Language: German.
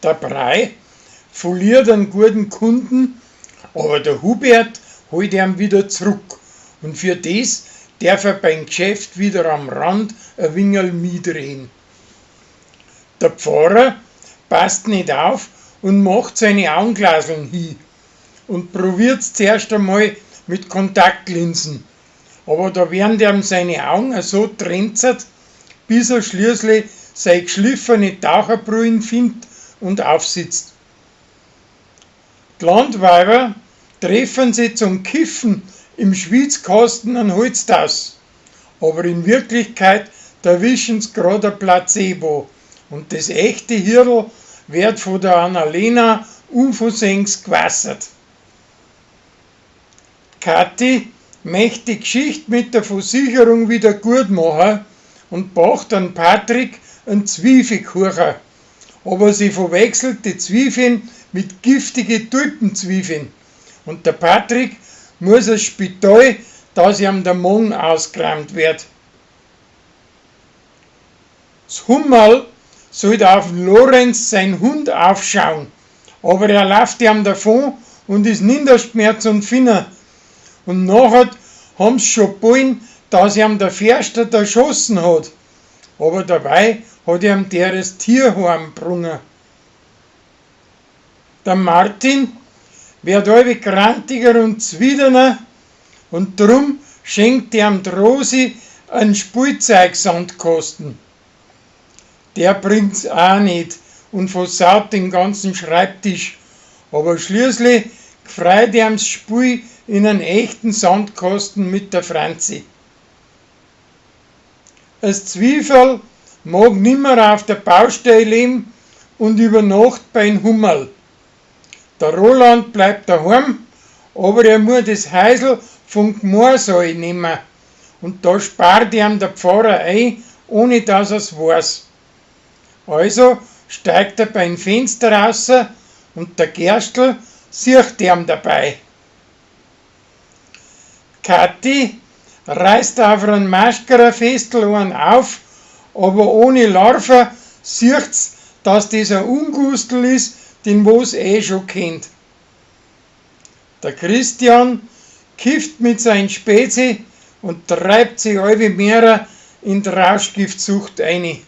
Der Brei verliert einen guten Kunden, aber der Hubert holt ihn wieder zurück. Und für das darf er beim Geschäft wieder am Rand ein wenig mitdrehen. Der Pfarrer passt nicht auf und macht seine Augenglaseln hin und probiert es zuerst einmal mit Kontaktlinsen. Aber da werden ihm seine Augen so tränzert, bis er schließlich seine geschliffene Taucherbrillen findet und aufsitzt. Die Landweiber treffen sich zum Kiffen im Schwitzkasten an Holztaus. Aber in Wirklichkeit erwischen sie gerade ein Placebo. Und das echte Hirl wird von der Annalena unversehens gewassert. Kathi möchte die Geschichte mit der Versicherung wieder gut machen und backt an Patrick einen Zwiebelkuchen. Aber sie verwechselt die Zwiebeln mit giftigen Tulpenzwiebeln. Und der Patrick muss ins Spital, dass ihm der Magen ausgeräumt wird. Das Hummerl sollte auf den Lorenz, sein Hund, aufschauen, aber er läuft ihm davon und ist ninderst mehr zum Finden. Und nachher haben sie schon geballen, dass ihm der Förster erschossen hat. Aber dabei hat ihm der das Tierheim gebrungen. Der Martin wird alle krantiger und zwiderner und drum schenkt ihm die Rosi einen Spielzeugsandkasten. Der bringt's auch nicht und versaut den ganzen Schreibtisch, aber schließlich gefreut ihm das Spiel in einen echten Sandkasten mit der Franzi. Das Zwiebel mag nimmer auf der Baustelle leben und über Nacht beim Hummerl. Der Roland bleibt daheim, aber er muss das Häusl vom Gmorsaal nehmen. Und da spart ihm der Pfarrer ein, ohne dass er's weiß. Also steigt er beim Fenster raus und der Gerstl sieht ihm dabei. Kathi reißt auf einen Maskerafestel einen auf, aber ohne Larve sieht's, dass das ein Ungustel ist, den wo's schon kennt. Der Christian kifft mit seinen Spezi und treibt sich alle mehr in die Rauschgiftsucht ein.